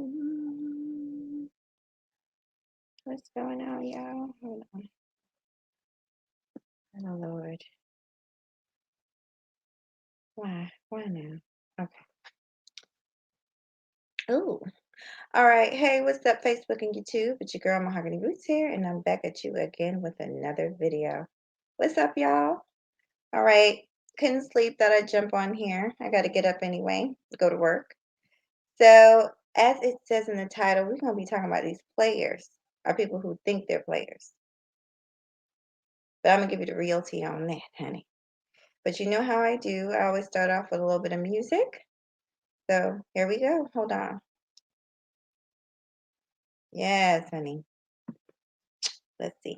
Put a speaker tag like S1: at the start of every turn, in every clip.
S1: Mm, What's going on, y'all? Hold on. Oh, Lord. Why? Why now? Okay. Oh, all right. Hey, what's up, Facebook and YouTube? It's your girl, Mahogany Roots here, and I'm back at you again with another video. What's up, y'all? All right. Couldn't sleep, thought I'd jump on here. I got to get up anyway, go to work. So, as it says in the title, we're going to be talking about these players, or people who think they're players. But I'm going to give you the realty on that, honey. But you know how I do. I always start off with a little bit of music. So here we go. Hold on. Yes, honey. Let's see.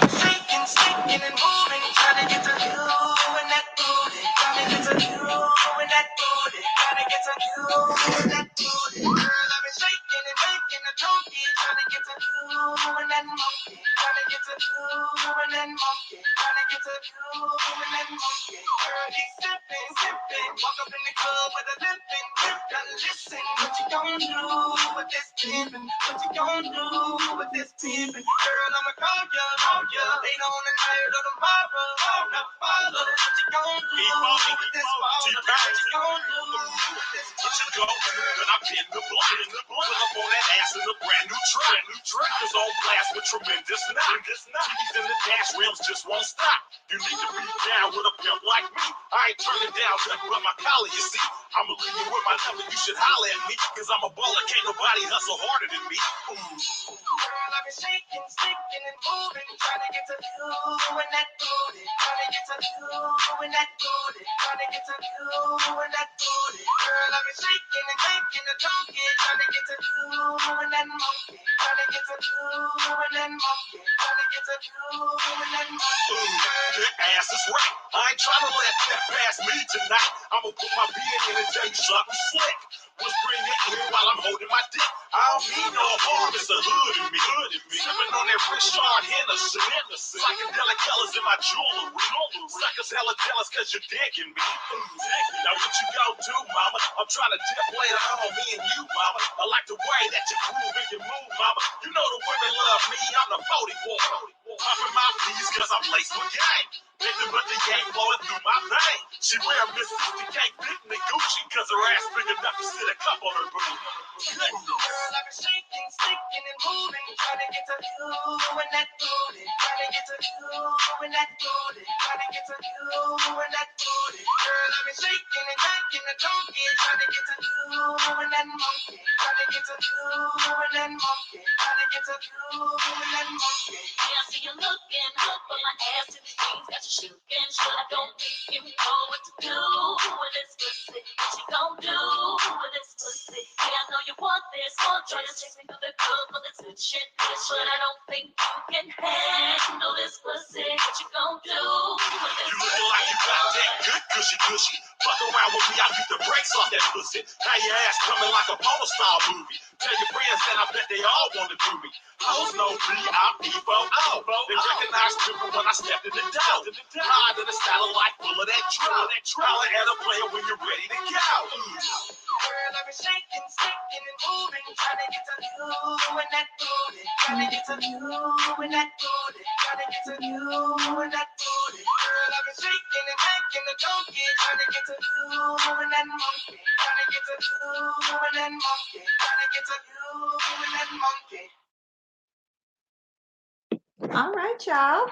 S1: Shaking, shaking and moving, trying to get to you and that booty. Trying to get to you and that booty. Trying to get to you and that booty. Girl, I've been shaking and making a donkey. Trying to get to you and that monkey. Trying to get to you and that monkey. Trying to get to you and that monkey. Girl, he's sipping, sipping. Walk up in the club with a limping, limping. Listen, what you gonna do with this pimpin'? What you gonna do with this pimpin'? Girl, I'ma call ya later on tonight or tomorrow. Now follow what you gonna do with this ball. What you gonna do with this ball? What you gonna do when I'm in the block? Pull up on that ass in a brand new truck. Is on blast with tremendous knock. TVs in the dash rims just won't stop. You need to be down with a pimp like me. I ain't turning down nothing but my collar, you see. I'ma leave you with my number, you should holler at me. Cause I'm a baller, can't nobody hustle harder than me. Girl, I've been shaking, sticking and moving, trying to get to you and that booty. Trying to get to you and that booty. Trying to get to you and that booty. Girl, I've been shaking and making a donkey. Trying to get to you and that monkey. Trying to get to you and that monkey. Trying to get to you and that monkey. That ass is right. I ain't trying to let that pass me tonight. I'ma put my beard in and tell you something slick. Was bring it in while I'm holding my dick. I don't need no harm, it's a hood in me. Sipping on that Richard Henderson. Psychedelic colors in my jewelry. Suckers hella jealous cause you're digging me. Now what you gon' do, mama? I'm trying to dip later on, me and you, mama. I like the way that you groove and you move, mama. You know the women love me, I'm the 40 boy. Popping my peas cause I'm laced with game. Nigga, but the game flowing through my vein. She wear Mississippi cake, fit in the Gucci, cause her ass big enough to sit a cup on her booty. Girl, I've been shaking, sticking and moving, trying to get to you and that booty. Trying to get to you and that booty. Trying to get to you and that booty. Girl, I've been shaking and making a donkey, trying to get to you and that monkey. Trying to get to you and that monkey. Trying to get to you and that monkey. Yeah, I see you looking good for my ass in the jeans, got you shaking. Sure, I don't think you know what to do with this pussy. What you gon' do with this pussy? Yeah, I know you want this. One try to chase me through the club for this good shit, bitch, but I don't think you can handle this pussy. What you gon' do with this pussy? You look like you got that good cushy. Fuck around with me, I beat the brakes off that pussy. Now your ass coming like a porno style movie. Tell your friends that I bet they all wanna do me. Hoes know B-I-P-O-O. They recognize people when I step in the door. Ride in the style of life full of that drill. Holler at a player when you're ready to go. Girl, I've been shaking, sticking and moving, trying to get to you and that booty. Trying to get to you and that booty. Trying to get to you and that booty. Girl, I've been shaking and making a donkey, trying to get to you and that monkey. Trying to get to you and that monkey. Trying to get to you and that monkey. All right, y'all.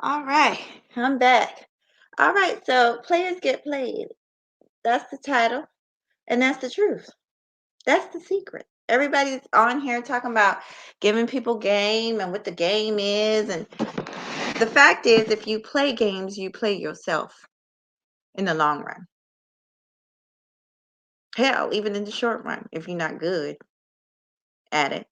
S1: All right, I'm back. All right, so players get played. That's the title, and that's the truth. That's the secret. Everybody's on here talking about giving people game and what the game is. And the fact is, if you play games, you play yourself in the long run. Hell, even in the short run, if you're not good at it.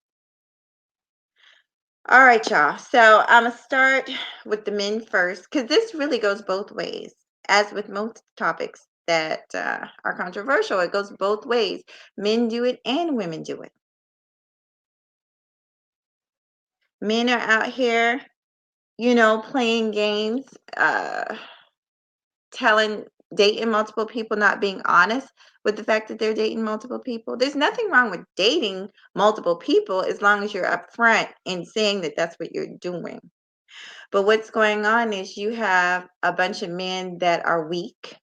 S1: All right, y'all. So I'm going to start with the men first because this really goes both ways. As with most topics that are controversial, it goes both ways. Men do it and women do it.
S2: Men are out here, playing games, uh, telling dating multiple people, not being honest with the fact that they're dating multiple people. There's nothing wrong with dating multiple people as long as you're upfront in saying that that's what you're doing. But what's going on is you have a bunch of men that are weak.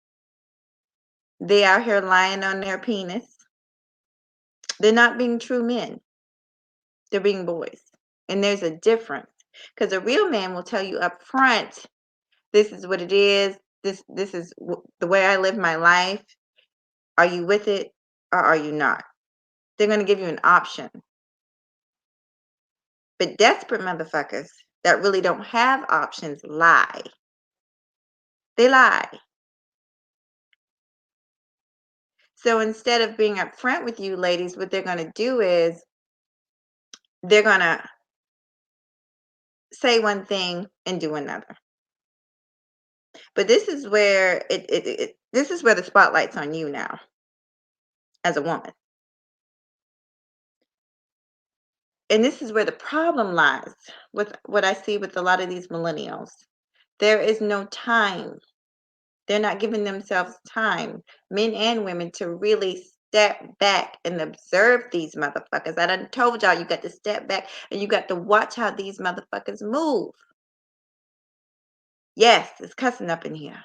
S2: They out here lying on their penis. They're not being true men. They're being boys. And there's a difference. Because a real man will tell you up front, this is what it is. This is the way I live my life. Are you with it or are you not? They're going to give you an option. But desperate motherfuckers that really don't have options lie. They lie. So instead of being upfront with you ladies, what they're going to do is they're going to say one thing and do another. But this is where this is where the spotlight's on you now as a woman. And this is where the problem lies with what I see with a lot of these millennials. There is no time. They're not giving themselves time, men and women, to really step back and observe these motherfuckers. I done told y'all you got to step back and you got to watch how these motherfuckers move. Yes, it's cussing up in here.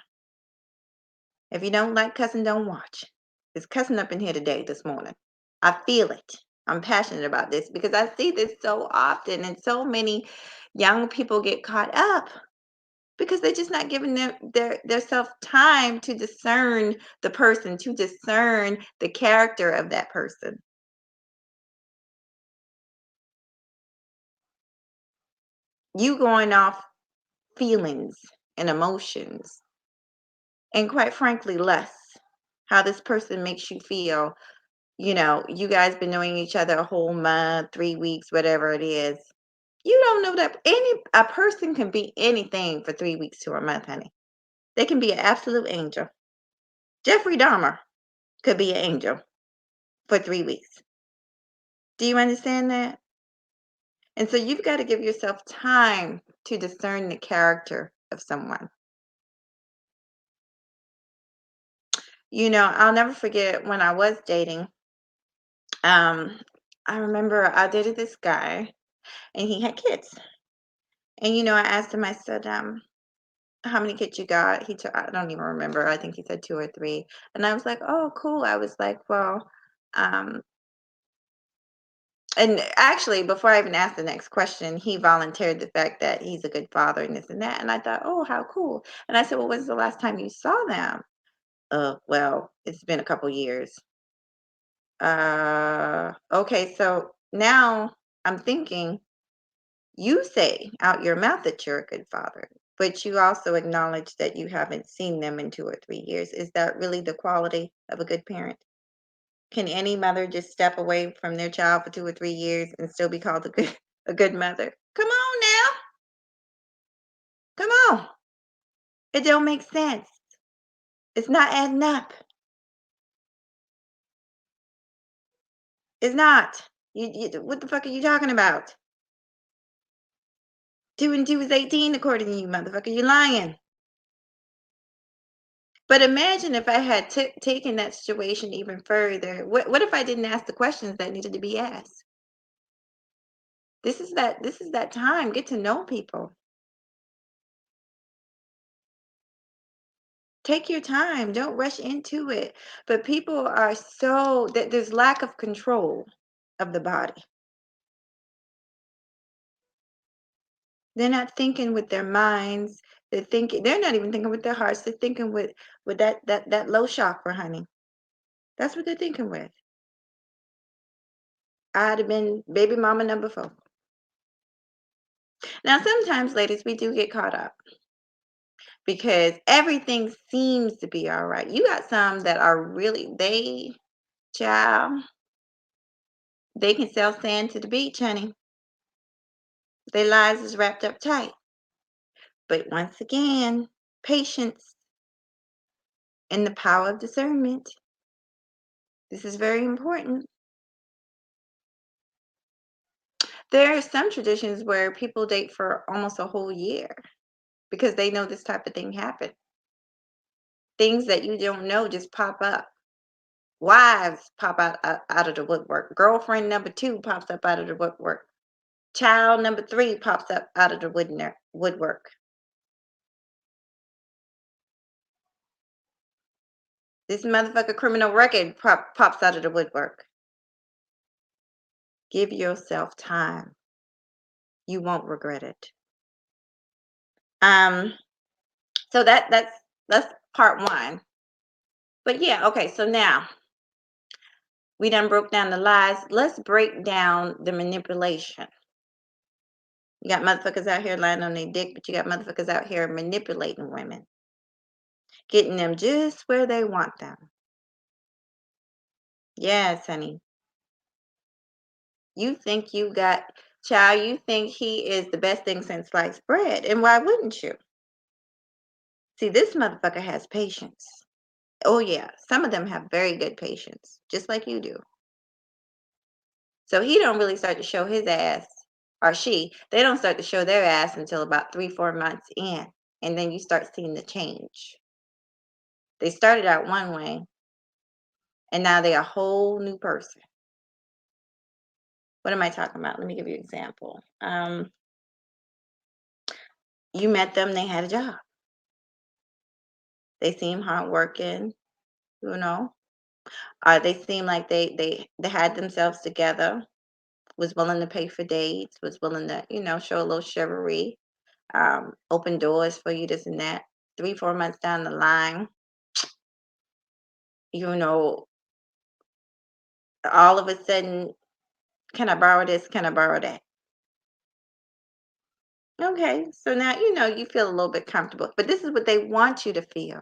S2: If you don't like cussing, don't watch. It's cussing up in here today, this morning. I feel it. I'm passionate about this because I see this so often, and so many young people get caught up because they're just not giving their self time to discern the person, to discern the character of that person. You going off feelings and emotions, and quite frankly, less how this person makes you feel. You guys been knowing each other a whole month, 3 weeks, whatever it is. You don't know that a person can be anything for 3 weeks to a month, honey. They can be an absolute angel. Jeffrey Dahmer could be an angel for 3 weeks. Do you understand that? And so you've got to give yourself time to discern the character of someone. I'll never forget when I was dating. Um, I remember I dated this guy and he had kids. And I asked him, I said, how many kids you got? He took, I don't even remember. I think he said two or three. And I was like, oh, cool. I was like, well, um, and actually, before I even asked the next question, he volunteered the fact that he's a good father and this and that. And I thought, oh, how cool. And I said, well, when's the last time you saw them? Well, it's been a couple years. Okay. So now I'm thinking, you say out your mouth that you're a good father, but you also acknowledge that you haven't seen them in 2 or 3 years. Is that really the quality of a good parent? Can any mother just step away from their child for 2 or 3 years and still be called a good a good mother? Come on now. Come on. It don't make sense. It's not adding up. It's not. What the fuck are you talking about? Two and two is 18 according to you, motherfucker. You're lying. But imagine if I had taken that situation even further. What if I didn't ask the questions that needed to be asked? This is that time. Get to know people. Take your time. Don't rush into it. But people are so that there's lack of control of the body. They're not thinking with their minds. They're not even thinking with their hearts. They're thinking with that low chakra, honey. That's what they're thinking with. I'd have been baby mama number 4. Now, sometimes, ladies, we do get caught up because everything seems to be all right. You got some that are really child, they can sell sand to the beach, honey. Their lives is wrapped up tight. But once again, patience and the power of discernment. This is very important. There are some traditions where people date for almost a whole year because they know this type of thing happen. Things that you don't know just pop up. Wives pop out of the woodwork. Girlfriend number 2 pops up out of the woodwork. Child number 3 pops up out of the woodwork. This motherfucker criminal record pops out of the woodwork. Give yourself time. You won't regret it. Um, so that's part 1. But yeah, okay, so now we done broke down the lies. Let's break down the manipulation. You got motherfuckers out here lying on their dick, but you got motherfuckers out here manipulating women, getting them just where they want them. Yes, honey. You think you got child, you think he is the best thing since sliced bread. And why wouldn't you? See, this motherfucker has patience. Oh yeah. Some of them have very good patience, just like you do. So he don't really start to show his ass, or she, they don't start to show their ass until about 3, 4 months in. And then you start seeing the change. They started out one way and now they're a whole new person. What am I talking about? Let me give you an example. You met them, they had a job. They seem hardworking, you know. They seem like they had themselves together, was willing to pay for dates, was willing to, show a little chivalry, open doors for you, this and that. 3, 4 months down the line, you know, all of a sudden, can I borrow this? Can I borrow that? Okay, so now you feel a little bit comfortable, but this is what they want you to feel.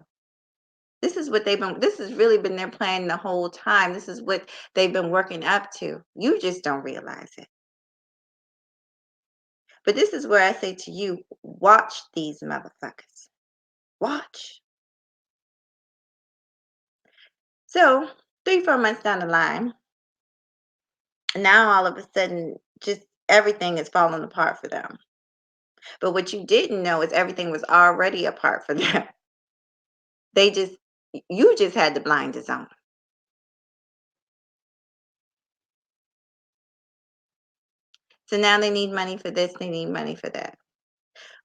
S2: This has really been their plan the whole time. This is what they've been working up to. You just don't realize it. But this is where I say to you, watch these motherfuckers. Watch. So 3, 4 months down the line, now all of a sudden, just everything is falling apart for them. But what you didn't know is everything was already apart for them. They just, you just had the blinders on. So now they need money for this, they need money for that.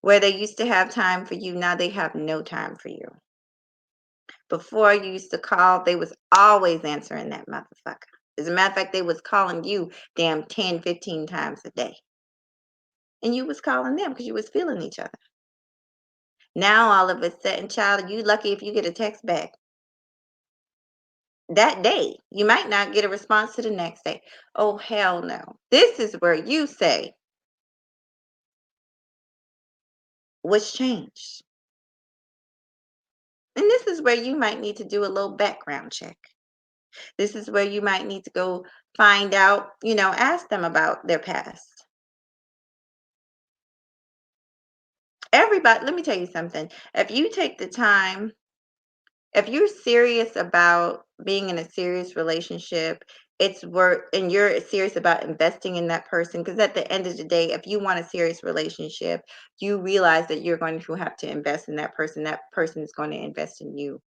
S2: Where they used to have time for you, now they have no time for you. Before you used to call, they was always answering that motherfucker. As a matter of fact, they was calling you damn 10, 15 times a day. And you was calling them because you was feeling each other. Now all of a sudden, child, you lucky if you get a text back that day. You might not get a response to the next day. Oh hell no. This is where you say, what's changed? And this is where you might need to do a little background check. This is where you might need to go find out, ask them about their past. Everybody, let me tell you something. If you take the time, if you're serious about being in a serious relationship, it's worth, and you're serious about investing in that person, because at the end of the day, if you want a serious relationship, you realize that you're going to have to invest in that person is going to invest in you.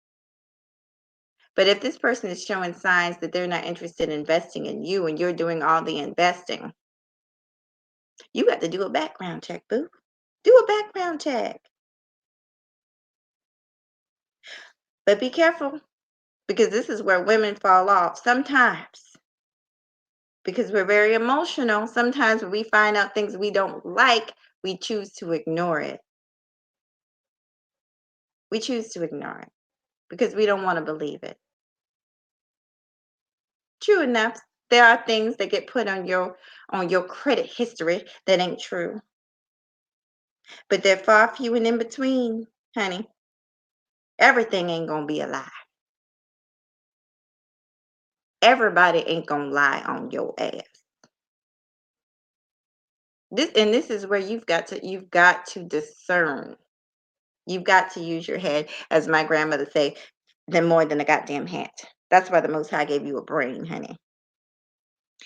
S2: But if this person is showing signs that they're not interested in investing in you and you're doing all the investing, you got to do a background check, boo. Do a background check. But be careful, because this is where women fall off sometimes, because we're very emotional. Sometimes when we find out things we don't like, we choose to ignore it. We choose to ignore it because we don't want to believe it. True enough, there are things that get put on your credit history that ain't true, but they're far few and in between, honey. Everything ain't gonna be a lie. Everybody ain't gonna lie on your ass. This is where you've got to discern. You've got to use your head, as my grandmother say, than more than a goddamn hat. That's why the Most High gave you a brain, honey.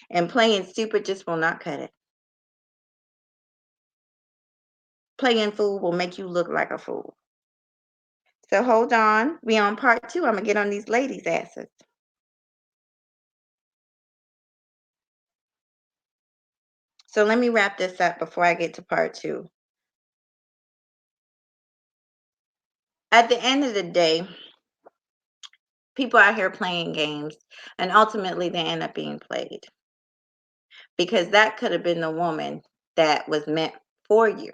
S2: And playing stupid just will not cut it. Playing fool will make you look like a fool. So hold on. We on part two. I'm gonna get on these ladies' asses. So let me wrap this up before I get to part two. At the end of the day, people out here playing games, and ultimately they end up being played because that could have been the woman that was meant for you,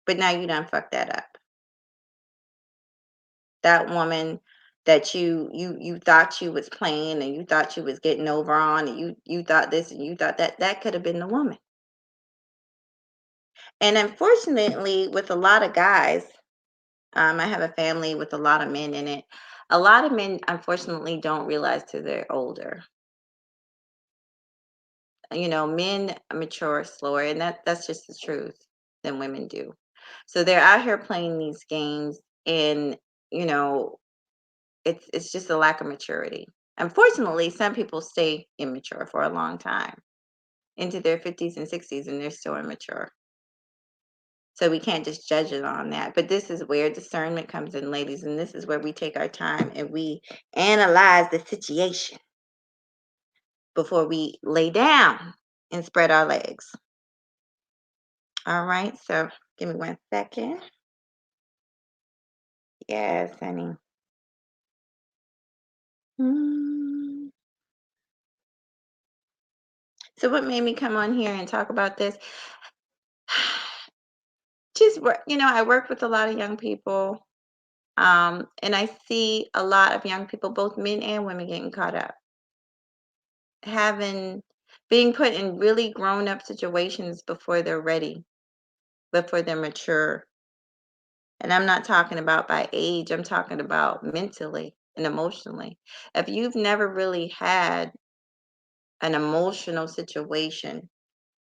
S2: but now you done fucked that up. That woman that you thought you was playing and you thought you was getting over on, and you thought this and you thought that, that could have been the woman. And unfortunately, with a lot of guys, I have a family with a lot of men in it. A lot of men, unfortunately, don't realize till they're older. Men mature slower, and that's just the truth, than women do. So they're out here playing these games, and you know, it's just a lack of maturity. Unfortunately, some people stay immature for a long time, into their 50s and 60s, and they're still immature. So we can't just judge it on that. But this is where discernment comes in, ladies, and this is where we take our time and we analyze the situation before we lay down and spread our legs. All right, so give me 1 second. Yes, honey. Mm. So what made me come on here and talk about this? Just work, I work with a lot of young people, and I see a lot of young people, both men and women, getting caught up, having being put in really grown up situations before they're ready, before they're mature. And I'm not talking about by age, I'm talking about mentally and emotionally. If you've never really had an emotional situation,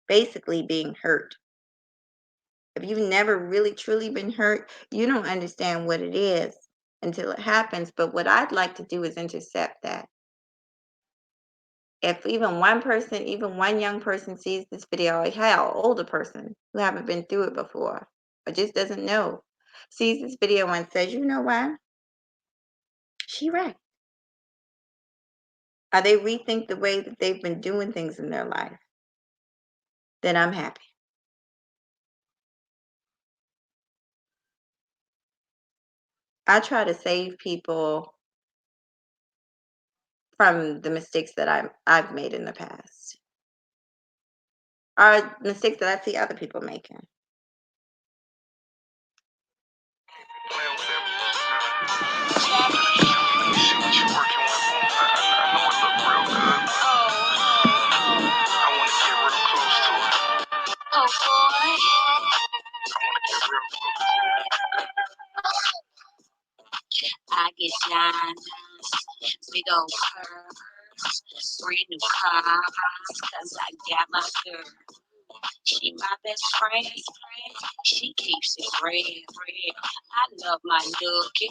S2: basically being hurt, if you've never really truly been hurt, you don't understand what it is until it happens. But what I'd like to do is intercept that. If even one person, even one young person sees this video, hell, older person who haven't been through it before or just doesn't know, sees this video and says, you know what? She right. Or they rethink the way that they've been doing things in their life, then I'm happy. I try to save people from the mistakes that I've made in the past, or mistakes that I see other people making.
S1: See what you working with, boo. I know it look real good, but I want to get real close to it. Oh boy. I want to get real close. I get diamonds, big old curves, brand new cars, cause I got my girl. She my best friend. She keeps it real. I love my nookie.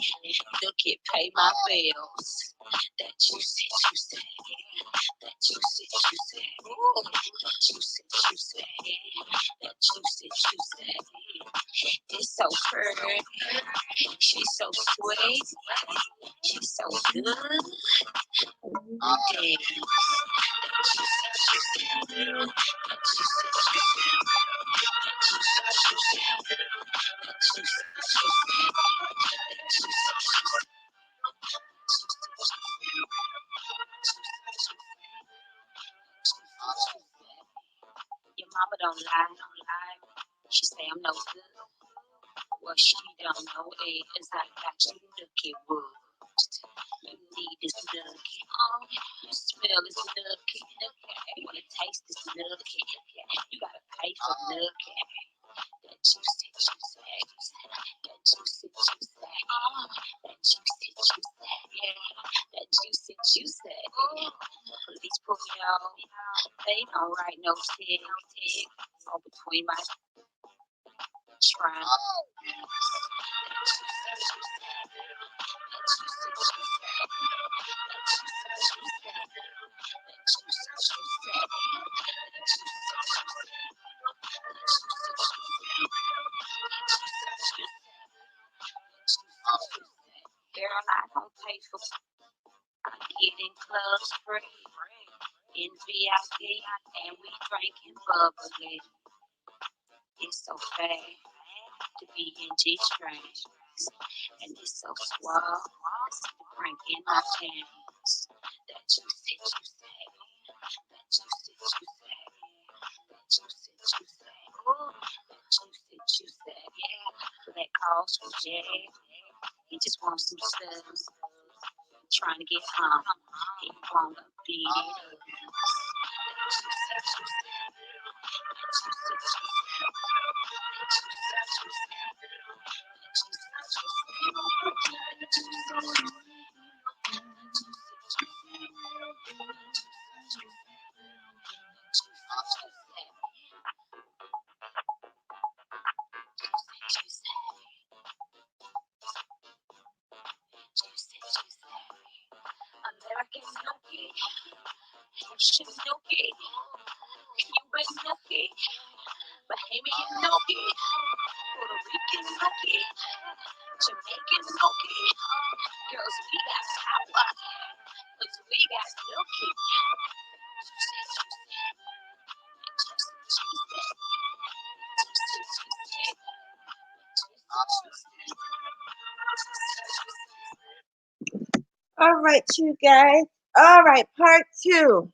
S1: Nookie pay my bills. That juicy, that juicy, ooh, that juicy, that juicy. It's so pretty. She's so sweet. She's so good. Ooh, damn. Your mama don't lie. She say I'm no good. What she don't know is I got you looking wood. You need this nookie. Oh, you smell this nookie. You wanna taste this nookie. You gotta pay for nookie. That juicy. That juicy. Oh, that juicy. Yeah, that juicy. Police pull me out. They don't write no tick. All between my trying. Getting clubs free in VIP, and we drinking bubbly. It's so fast to be in G strings, and it's so suave to bring in my jams. That juicy, juicy, that juicy, juicy, that juicy, juicy, ooh, that juicy, juicy, yeah. Black calls for Jay. He just wants some subs, trying to get home. He wanna beat it up. That juicy, juicy, that juicy, juicy, that juicy, juicy, American Nookie, Haitian Nookie, Cuban Nookie, Bahamian Nookie, Puerto Rican Nookie, Jamaican Nookie. Girls, we got power, 'cause we got Nookie.
S2: All right, you guys. All right, part two.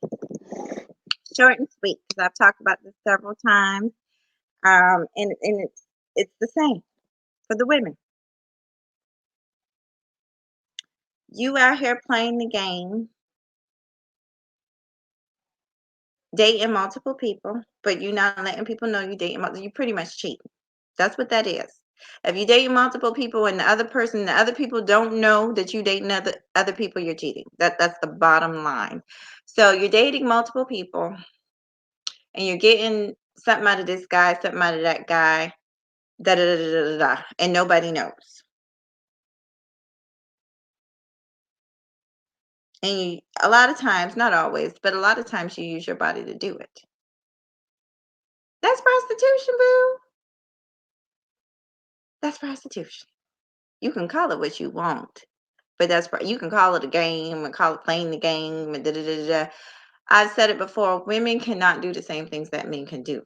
S2: Short and sweet, because I've talked about this several times. And it's the same for the women. You out here playing the game, dating multiple people, but you not letting people know you dating multiple. You pretty much cheating. That's what that is. If you dating multiple people and the other people don't know that you dating other people, you're cheating. That's the bottom line. So you're dating multiple people and you're getting something out of this guy, something out of that guy, da da da da da da, and nobody knows. And a lot of times, not always, but a lot of times you use your body to do it. That's prostitution, boo. That's prostitution. You can call it what you want, but you can call it a game and call it playing the game and da da da da. I've said it before. Women cannot do the same things that men can do,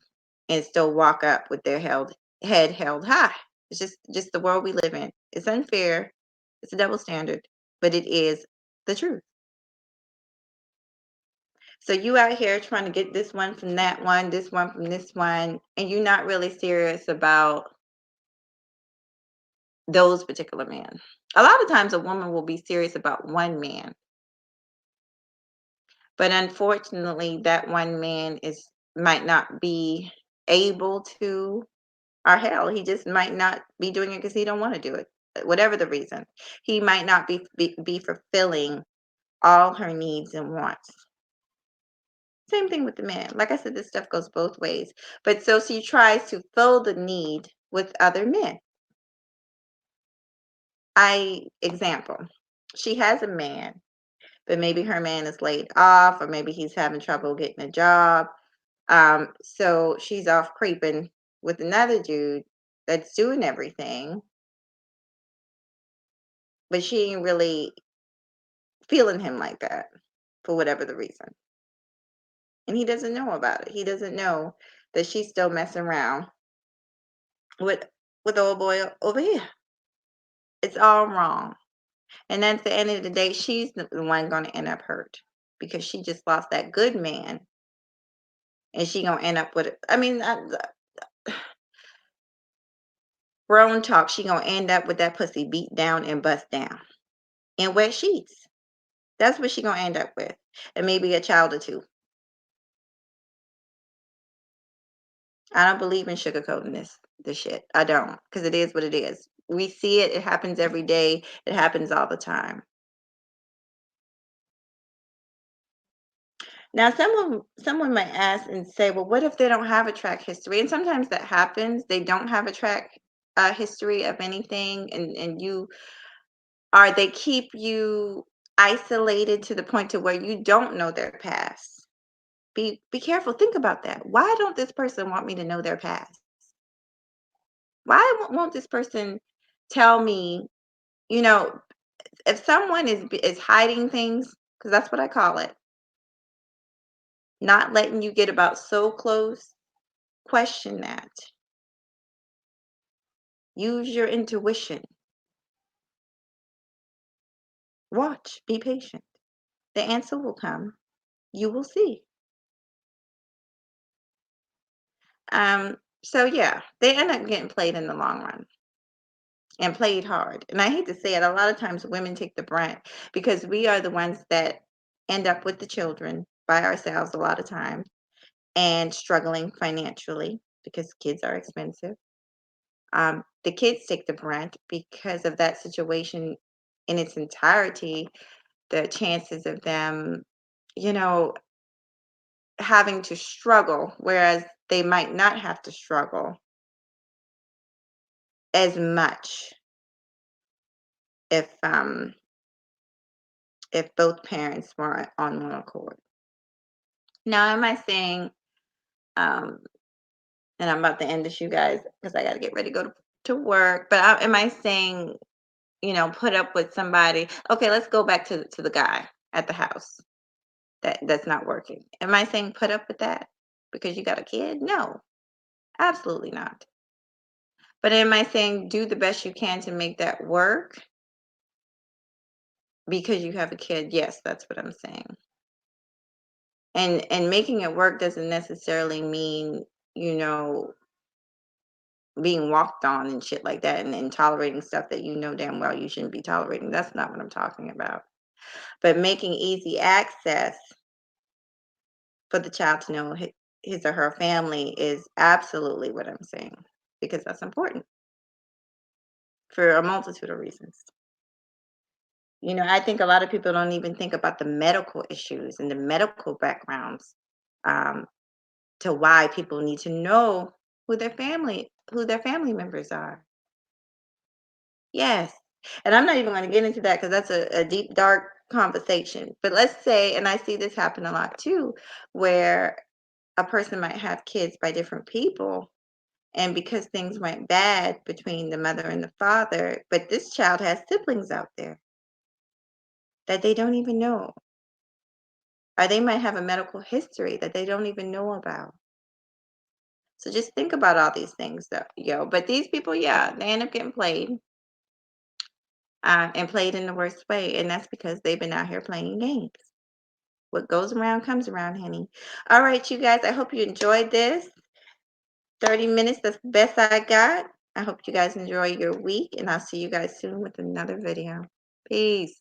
S2: and still walk up with their head held high. It's just the world we live in. It's unfair. It's a double standard, but it is the truth. So you out here trying to get this one from that one, this one from this one, and you're not really serious about those particular men. A lot of times a woman will be serious about one man, but unfortunately that one man is might not be able to, or hell, he just might not be doing it because he don't want to do it. Whatever the reason. He might not be fulfilling all her needs and wants. Same thing with the man. Like I said, this stuff goes both ways. But so she tries to fill the need with other men. Example, she has a man, but maybe her man is laid off, or maybe he's having trouble getting a job. So she's off creeping with another dude that's doing everything, but she ain't really feeling him like that for whatever the reason. And he doesn't know about it. He doesn't know that she's still messing around with old boy over here. It's all wrong. And at the end of the day, she's the one going to end up hurt because she just lost that good man, and she gonna end up with it. I mean, grown talk. She gonna end up with that pussy beat down and bust down in wet sheets. That's what she gonna end up with, and maybe a child or two. I don't believe in sugarcoating this shit. I don't, because it is what it is. We see it. It happens every day. It happens all the time. Now, someone might ask and say, "Well, what if they don't have a track history?" And sometimes that happens. They don't have a track history of anything, and they keep you isolated to the point to where you don't know their past. Be careful. Think about that. Why don't this person want me to know their past? Why won't this person tell me? You know, If someone is hiding things, because that's what I call it, not letting you get about so close, question that. Use your intuition. Watch, be patient. The answer will come. You will see. So yeah, they end up getting played in the long run and played hard. And I hate to say it, a lot of times women take the brunt because we are the ones that end up with the children by ourselves a lot of times and struggling financially because kids are expensive. The kids take the brunt because of that situation in its entirety. The chances of them, you know, having to struggle, whereas they might not have to struggle as much if um if both parents were on one accord. Now, am I saying, um, and I'm about to end this, you guys, because I got to get ready to go to work. But am I saying, put up with somebody? Okay, let's go back to the guy at the house that's not working. Am I saying put up with that because you got a kid? No, absolutely not. But am I saying do the best you can to make that work because you have a kid? Yes, that's what I'm saying. And making it work doesn't necessarily mean, you know, being walked on and shit like that and tolerating stuff that you know damn well you shouldn't be tolerating. That's not what I'm talking about. But making easy access for the child to know his or her family is absolutely what I'm saying because that's important for a multitude of reasons. I think a lot of people don't even think about the medical issues and the medical backgrounds, um, to why people need to know who their family members are. Yes. And I'm not even going to get into that because that's a deep, dark conversation. But let's say, and I see this happen a lot too, where a person might have kids by different people. And because things went bad between the mother and the father, but this child has siblings out there that they don't even know. Or they might have a medical history that they don't even know about. So just think about all these things, though, yo. But these people, yeah, they end up getting played, and played in the worst way, and that's because they've been out here playing games. What goes around comes around, honey. All right, you guys. I hope you enjoyed this 30 minutes. That's the best I got. I hope you guys enjoy your week, and I'll see you guys soon with another video. Peace.